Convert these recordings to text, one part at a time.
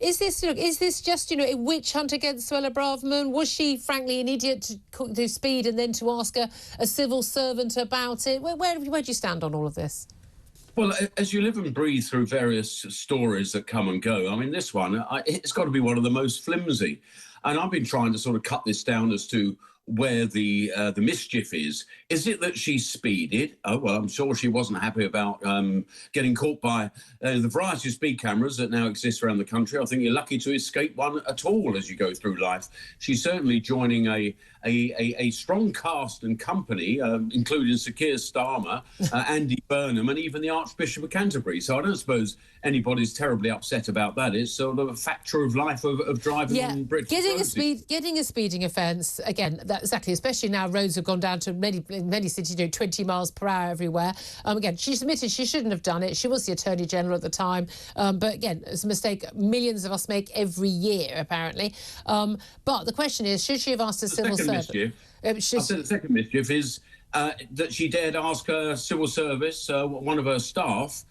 Is this just, a witch hunt against Suella Braverman? Was she, frankly, an idiot to do speed and then to ask a civil servant about it? Where do you stand on all of this? Well, as you live and breathe through various stories that come and go, I mean, this one, it's got to be one of the most flimsy. And I've been trying to sort of cut this down as to where the mischief is. Is it that she speeded? Oh, well, I'm sure she wasn't happy about getting caught by the variety of speed cameras that now exist around the country. I think you're lucky to escape one at all as you go through life. She's certainly joining a strong cast and company, including Sir Keir Starmer, Andy Burnham, and even the Archbishop of Canterbury. So I don't suppose anybody's terribly upset about that. It's sort of a factor of life of driving on British roads. Getting a speeding offence, again, exactly, especially now roads have gone down to many cities, 20 miles per hour everywhere. Again, she admitted she shouldn't have done it. She was the Attorney General at the time. But again, it's a mistake millions of us make every year, apparently. But the question is, should she have asked a civil servant? I said the second mischief is that she dared ask her civil service, one of her staff,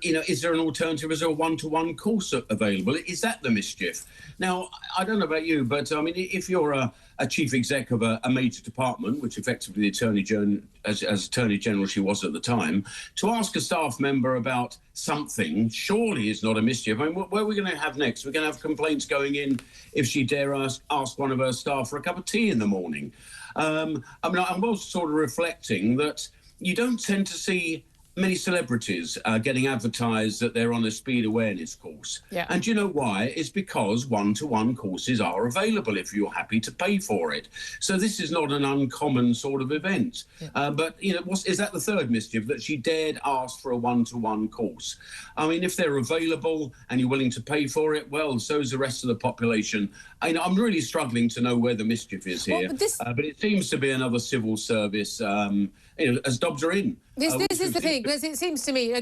is there an alternative? Is there a one-to-one course available? Is that the mischief? Now, I don't know about you, but I mean, if you're a chief exec of a major department, which effectively the Attorney General, as Attorney General she was at the time, to ask a staff member about something surely is not a mischief. I mean, what are we going to have next? We're going to have complaints going in if she dare ask one of her staff for a cup of tea in the morning. I mean, I was sort of reflecting that you don't tend to see many celebrities getting advertised that they're on a speed awareness course. Yeah. And you know why? It's because one-to-one courses are available if you're happy to pay for it. So this is not an uncommon sort of event. Yeah. But, is that the third mischief, that she dared ask for a one-to-one course? I mean, if they're available and you're willing to pay for it, well, so is the rest of the population. I'm really struggling to know where the mischief is here. Well, but it seems to be another civil service, as Dobbs are in. This is the thing, because it seems to me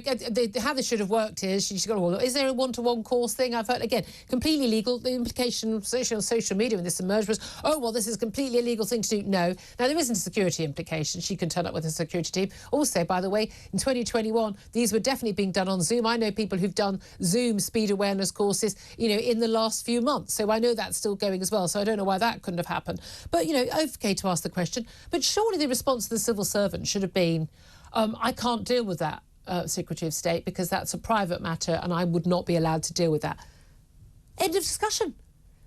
how this should have worked is is there a one-to-one course thing? I've heard, again, completely illegal. The implication of social media when this emerged was, this is a completely illegal thing to do. No. Now, there isn't a security implication. She can turn up with a security team. Also, by the way, in 2021, these were definitely being done on Zoom. I know people who've done Zoom speed awareness courses, in the last few months. So I know that's still going as well. So I don't know why that couldn't have happened. But, okay to ask the question. But surely the response to the civil servant should have been, I can't deal with that, Secretary of State, because that's a private matter and I would not be allowed to deal with that. End of discussion.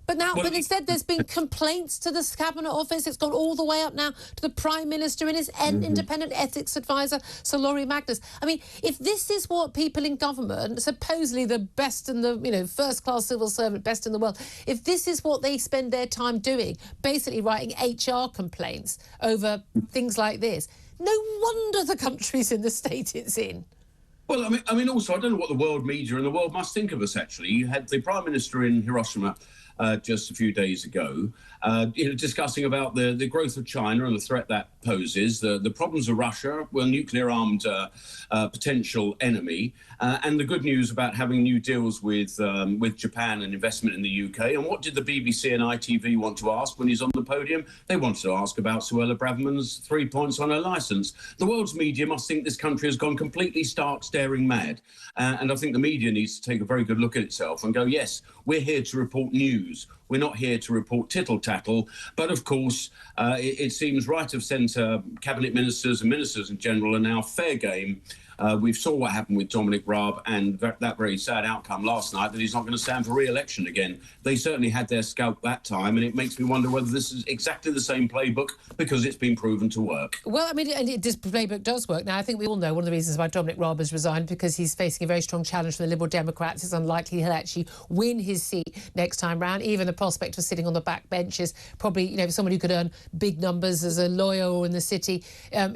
But instead there's been complaints to the Cabinet Office. It's gone all the way up now to the Prime Minister and his independent ethics advisor, Sir Laurie Magnus. I mean, if this is what people in government, supposedly the best in the, first-class civil servant, best in the world, if this is what they spend their time doing, basically writing HR complaints over things like this, no wonder the country's in the state it's in. Well, I mean, also, I don't know what the world media and the world must think of us, actually. You had the Prime Minister in Hiroshima just a few days ago, discussing about the growth of China and the threat that poses, the problems of Russia, well, nuclear-armed potential enemy, and the good news about having new deals with Japan and investment in the UK. And what did the BBC and ITV want to ask when he's on the podium? They wanted to ask about Suella Braverman's 3 points on her licence. The world's media must think this country has gone completely stark, staring mad. And I think the media needs to take a very good look at itself and go, yes, we're here to report news. We're not here to report tittle-tattle. But, of course, it seems right of centre, cabinet ministers and ministers in general are now fair game. We saw what happened with Dominic Raab and that very sad outcome last night, that he's not going to stand for re-election again. They certainly had their scalp that time, and it makes me wonder whether this is exactly the same playbook because it's been proven to work. Well, I mean, this playbook does work. Now, I think we all know one of the reasons why Dominic Raab has resigned, because he's facing a very strong challenge from the Liberal Democrats. It's unlikely he'll actually win his seat next time round. Even the prospect of sitting on the back bench is probably, someone who could earn big numbers as a lawyer or in the city.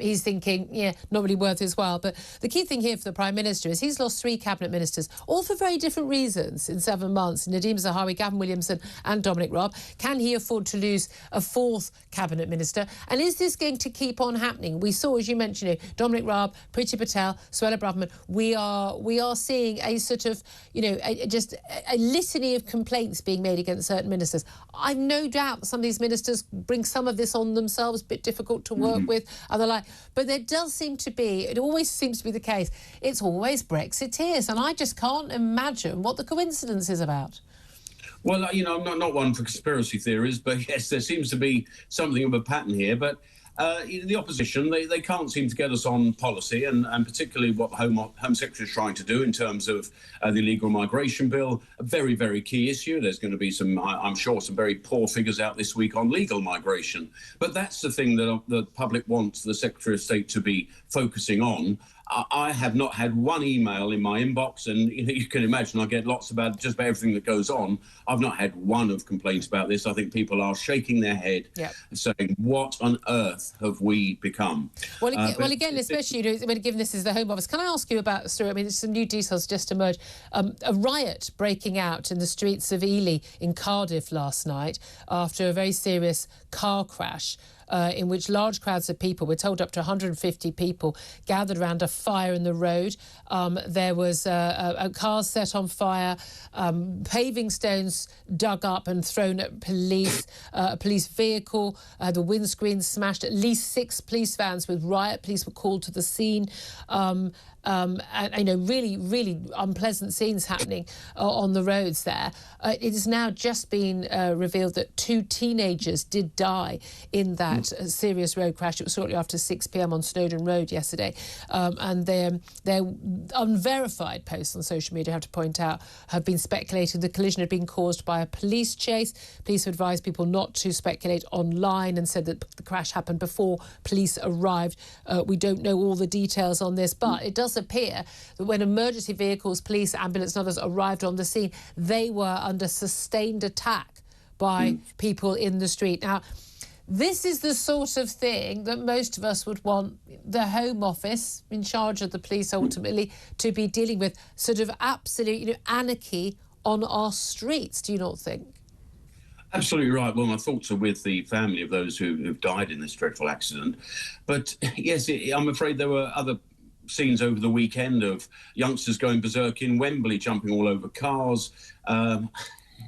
He's thinking, not really worth his while. But the key thing here for the Prime Minister is he's lost 3 cabinet ministers, all for very different reasons in 7 months. Nadhim Zahawi, Gavin Williamson and Dominic Raab. Can he afford to lose a 4th cabinet minister? And is this going to keep on happening? We saw, as you mentioned, Dominic Raab, Priti Patel, Suella Braverman. We are seeing a sort of, just a litany of complaints being made against certain ministers. I've no doubt some of these ministers bring some of this on themselves, a bit difficult to work with, and the like. But there does seem to be, it always seems to be the case, it's always Brexiteers, and I just can't imagine what the coincidence is about. Well, I'm not one for conspiracy theories, but yes, there seems to be something of a pattern here. But the opposition, they can't seem to get us on policy, and particularly what the Home Secretary is trying to do in terms of the illegal migration bill, a very, very key issue. There's going to be I'm sure, some very poor figures out this week on legal migration. But that's the thing that the public wants the Secretary of State to be focusing on. I have not had one email in my inbox, and you can imagine I get lots about just about everything that goes on. I've not had one of complaints about this. I think people are shaking their head, saying, "What on earth have we become?" Well, again, especially given this is the Home Office, can I ask you about the story? I mean, there's some new details just emerged. A riot breaking out in the streets of Ely in Cardiff last night after a very serious car crash. In which large crowds of people, we're told up to 150 people, gathered around a fire in the road. There was a car set on fire, paving stones dug up and thrown at police, a police vehicle, the windscreen smashed. At least 6 police vans with riot police were called to the scene. And really, really unpleasant scenes happening on the roads there. It has now just been revealed that 2 teenagers did die in that serious road crash. It was shortly after 6 p.m. on Snowdon Road yesterday. And their unverified posts on social media, I have to point out, have been speculating the collision had been caused by a police chase. Police advised people not to speculate online and said that the crash happened before police arrived. We don't know all the details on this, but it does appear that when emergency vehicles, police, ambulance and others arrived on the scene, they were under sustained attack by people in the street. Now, this is the sort of thing that most of us would want the Home Office, in charge of the police ultimately, to be dealing with. Sort of absolute anarchy on our streets, do you not think? Absolutely right. Well, my thoughts are with the family of those who've died in this dreadful accident. But yes, I'm afraid there were other scenes over the weekend of youngsters going berserk in Wembley, jumping all over cars.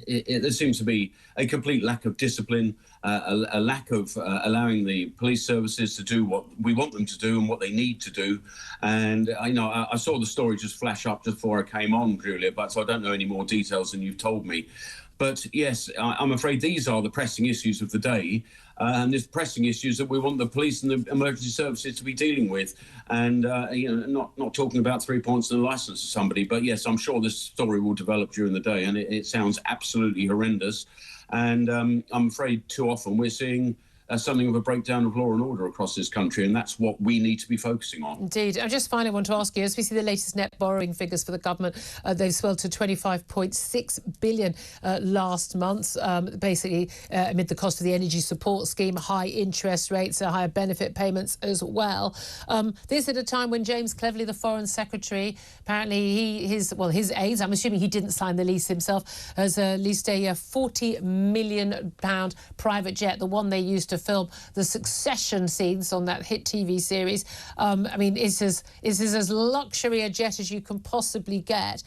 There seems to be a complete lack of discipline, a lack of allowing the police services to do what we want them to do and what they need to do. And I saw the story just flash up just before I came on, Julia, but so I don't know any more details than you've told me. But yes, I'm afraid these are the pressing issues of the day. And there's pressing issues that we want the police and the emergency services to be dealing with. And, not talking about 3 points and a licence to somebody. But yes, I'm sure this story will develop during the day. And it sounds absolutely horrendous. And I'm afraid too often we're seeing something of a breakdown of law and order across this country, and that's what we need to be focusing on. Indeed. I just finally want to ask you, as we see the latest net borrowing figures for the government, they've swelled to 25.6 billion last month, basically amid the cost of the energy support scheme, high interest rates, higher benefit payments as well. This at a time when James Cleverly, the Foreign Secretary, apparently his aides, I'm assuming he didn't sign the lease himself, has leased a £40 million private jet, the one they used to film the Succession scenes on that hit TV series. I mean, it's as luxury a jet as you can possibly get.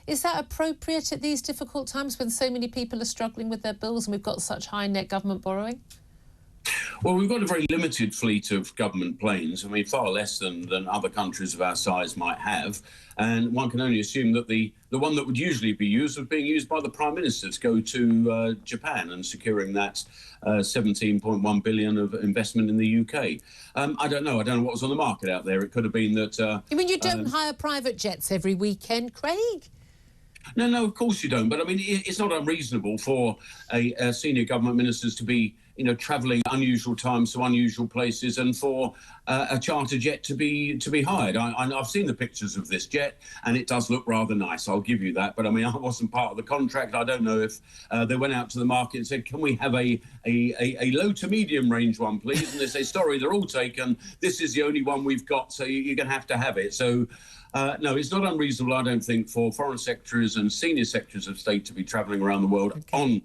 Is that appropriate at these difficult times when so many people are struggling with their bills and we've got such high net government borrowing? Well, we've got a very limited fleet of government planes. I mean, far less than other countries of our size might have. And one can only assume that the one that would usually be used was being used by the Prime Minister to go to Japan and securing that 17.1 billion of investment in the UK. I don't know what was on the market out there. It could have been that... You mean you don't hire private jets every weekend, Craig? No, of course you don't. But I mean, it's not unreasonable for a senior government ministers to be, travelling unusual times to unusual places, and for a charter jet to be hired. I've seen the pictures of this jet, and it does look rather nice. I'll give you that. But I mean, I wasn't part of the contract. I don't know if they went out to the market and said, "Can we have a low to medium range one, please?" And they say, "Sorry, they're all taken. This is the only one we've got, so you're going to have it." So. No, it's not unreasonable, I don't think, for foreign secretaries and senior secretaries of state to be travelling around the world on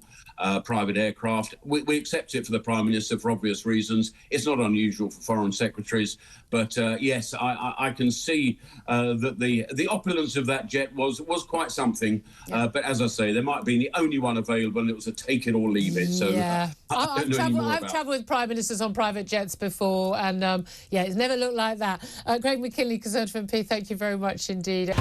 private aircraft. We accept it for the Prime Minister for obvious reasons. It's not unusual for foreign secretaries. But yes, I can see that the opulence of that jet was quite something. Yeah. But as I say, there might have been the only one available, and it was a take it or leave it. So yeah. I've travelled with Prime Ministers on private jets before, and it's never looked like that. Craig Mackinlay, Conservative MP, thank you very much indeed.